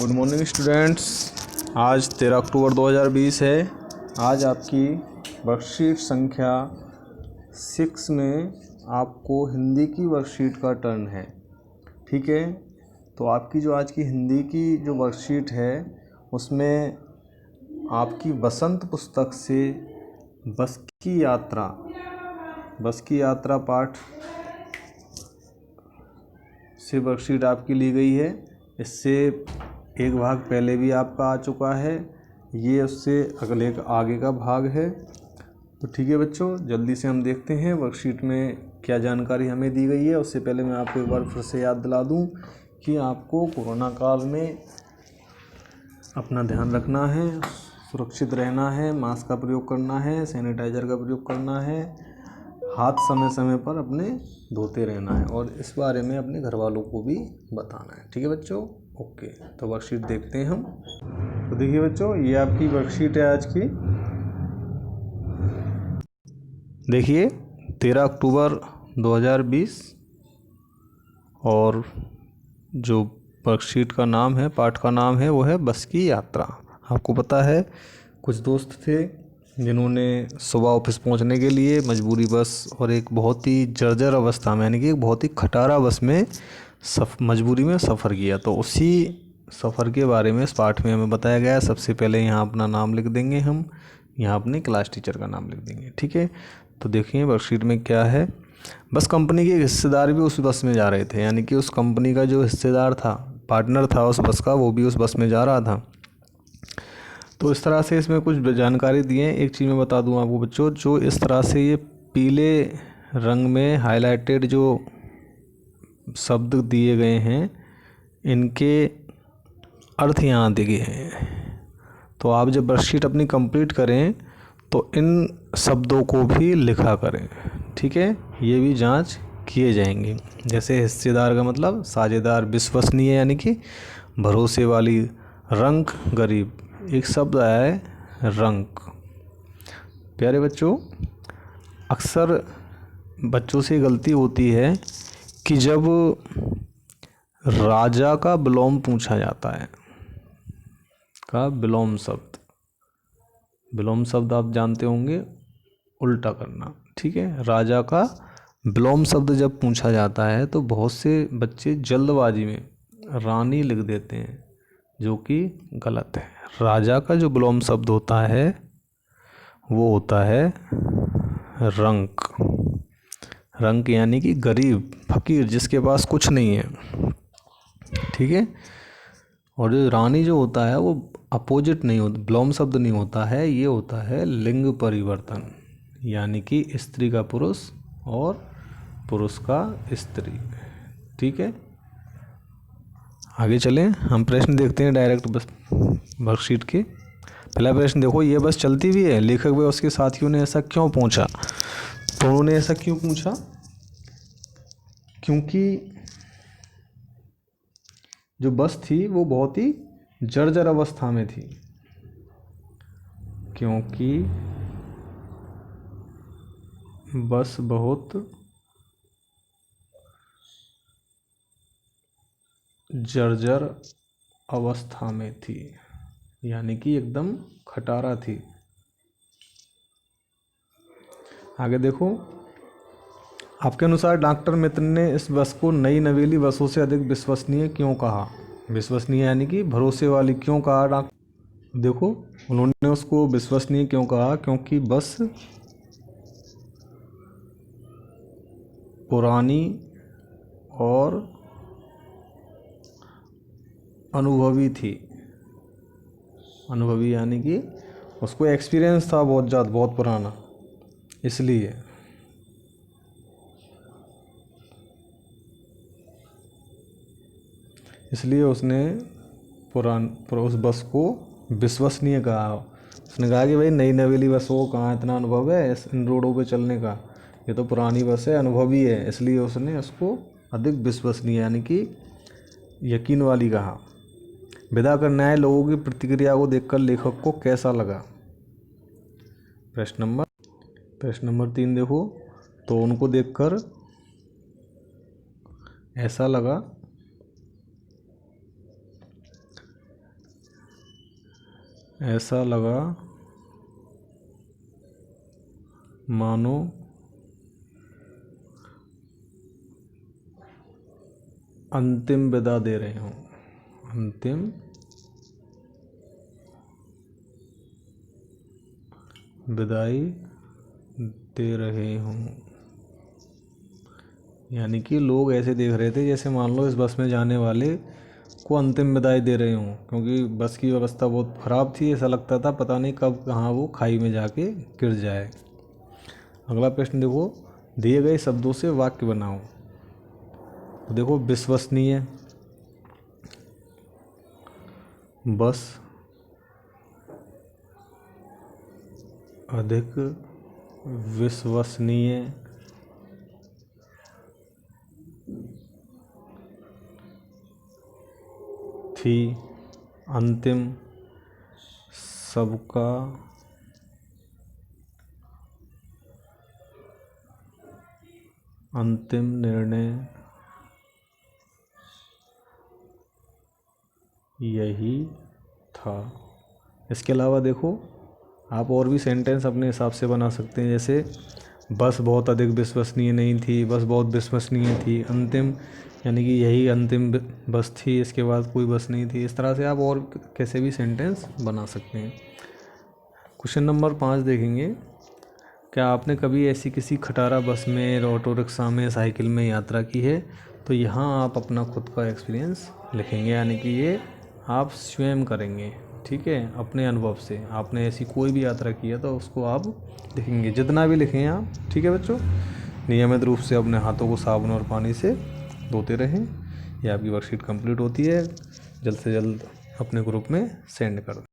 Good morning students. आज 13 अक्टूबर 2020 है। आज आपकी वर्कशीट संख्या 6 में आपको हिंदी की वर्कशीट का टर्न है। ठीक है, तो आपकी जो आज की हिंदी की जो वर्कशीट है उसमें आपकी बसंत पुस्तक से बस की यात्रा पाठ से वर्कशीट आपकी ली गई है। इससे एक भाग पहले भी आपका आ चुका है, ये उससे आगे का भाग है। तो ठीक है बच्चों, जल्दी से हम देखते हैं वर्कशीट में क्या जानकारी हमें दी गई है। उससे पहले मैं आपको एक बार फिर से याद दिला दूं कि आपको कोरोना काल में अपना ध्यान रखना है, सुरक्षित रहना है, मास्क का प्रयोग करना है, सैनिटाइज़र का प्रयोग करना है, हाथ समय समय पर अपने धोते रहना है और इस बारे में अपने घर वालों को भी बताना है। ठीक है बच्चों, ओके। तो वर्कशीट देखते हैं हम। तो देखिए बच्चों, ये आपकी वर्कशीट है आज की। देखिए 13 अक्टूबर 2020 और जो वर्कशीट का नाम है, पाठ का नाम है, वो है बस की यात्रा। आपको पता है कुछ दोस्त थे जिन्होंने सुबह ऑफिस पहुंचने के लिए मजबूरी बस और एक बहुत ही जर्जर अवस्था में, यानी कि एक बहुत ही खटारा बस में मजबूरी में सफ़र किया। तो उसी सफ़र के बारे में इस पाठ में हमें बताया गया है। सबसे पहले यहाँ अपना नाम लिख देंगे, हम यहाँ अपने क्लास टीचर का नाम लिख देंगे। ठीक है, तो देखिए वर्कशीट में क्या है। बस कंपनी के हिस्सेदार भी उस बस में जा रहे थे, यानी कि उस कंपनी का जो हिस्सेदार था, पार्टनर था उस बस का, वो भी उस बस में जा रहा था। तो इस तरह से इसमें कुछ जानकारी दी है। एक चीज़ मैं बता दूं आपको बच्चों, जो इस तरह से ये पीले रंग में हाईलाइटेड जो शब्द दिए गए हैं, इनके अर्थ यहाँ दिए हैं। तो आप जब वर्कशीट अपनी कंप्लीट करें तो इन शब्दों को भी लिखा करें। ठीक है, ये भी जांच किए जाएंगे। जैसे हिस्सेदार का मतलब साझेदार, विश्वसनीय यानी कि भरोसे वाली, रंक गरीब, एक शब्द आया है रंक। प्यारे बच्चों, अक्सर बच्चों से गलती होती है कि जब राजा का विलोम पूछा जाता है, का विलोम शब्द आप जानते होंगे, उल्टा करना। ठीक है, राजा का विलोम शब्द जब पूछा जाता है तो बहुत से बच्चे जल्दबाजी में रानी लिख देते हैं, जो कि गलत है। राजा का जो विलोम शब्द होता है वो होता है रंक यानी कि गरीब, फकीर, जिसके पास कुछ नहीं है। ठीक है, और जो रानी जो होता है वो अपोजिट नहीं होता, विलोम शब्द नहीं होता है, ये होता है लिंग परिवर्तन, यानी कि स्त्री का पुरुष और पुरुष का स्त्री। ठीक है, आगे चलें, हम प्रश्न देखते हैं डायरेक्ट बस वर्कशीट के। पहला प्रश्न देखो, ये बस चलती भी है, लेखक व उसके साथियों ने ऐसा क्यों पूछा? तो उन्होंने ऐसा क्यों पूछा? क्योंकि जो बस थी वो बहुत ही जर्जर अवस्था में थी, क्योंकि बस बहुत जर्जर अवस्था में थी, यानी कि एकदम खटारा थी। आगे देखो, आपके अनुसार डॉक्टर मित्र ने इस बस को नई नवेली बसों से अधिक विश्वसनीय क्यों कहा? विश्वसनीय यानी कि भरोसे वाली क्यों कहा डॉक्टर? देखो, उन्होंने उसको विश्वसनीय क्यों कहा? क्योंकि बस पुरानी और अनुभवी थी। अनुभवी यानी कि उसको एक्सपीरियंस था बहुत ज़्यादा, बहुत पुराना, इसलिए उसने उस बस को विश्वसनीय कहा। उसने कहा कि भाई नई नवेली बसों को कहाँ इतना अनुभव है इन रोडों पे चलने का, ये तो पुरानी बस है, अनुभवी है, इसलिए उसने उसको अधिक विश्वसनीय यानी कि यकीन वाली कहा। विदा करना है, लोगों की प्रतिक्रिया को देखकर लेखक को कैसा लगा? प्रश्न नंबर 3 देखो, तो उनको देखकर ऐसा लगा ऐसा लगा मानो अंतिम विदा दे रहे हों। अंतिम विदाई दे रहे हों, यानी कि लोग ऐसे देख रहे थे जैसे मान लो इस बस में जाने वाले को अंतिम विदाई दे रहे हों, क्योंकि बस की व्यवस्था बहुत ख़राब थी। ऐसा लगता था पता नहीं कब कहाँ वो खाई में जाके गिर जाए। अगला प्रश्न देखो, दिए गए शब्दों से वाक्य बनाओ। तो देखो, विश्वसनीय, बस अधिक विश्वसनीय, थी, अंतिम, सबका अंतिम निर्णय यही था। इसके अलावा देखो, आप और भी सेंटेंस अपने हिसाब से बना सकते हैं, जैसे बस बहुत अधिक विश्वसनीय नहीं थी, बस बहुत विश्वसनीय थी, अंतिम यानी कि यही अंतिम बस थी, इसके बाद कोई बस नहीं थी। इस तरह से आप और कैसे भी सेंटेंस बना सकते हैं। क्वेश्चन नंबर 5 देखेंगे, क्या आपने कभी ऐसी किसी खटारा बस में, ऑटो रिक्शा में, साइकिल में यात्रा की है? तो यहाँ आप अपना खुद का एक्सपीरियंस लिखेंगे, यानी कि ये आप स्वयं करेंगे, ठीक है, अपने अनुभव से। आपने ऐसी कोई भी यात्रा की है तो उसको आप लिखेंगे, जितना भी लिखें आप, ठीक है बच्चों। नियमित रूप से अपने हाथों को साबुन और पानी से धोते रहें। ये आपकी वर्कशीट कंप्लीट होती है, जल्द से जल्द अपने ग्रुप में सेंड कर दें।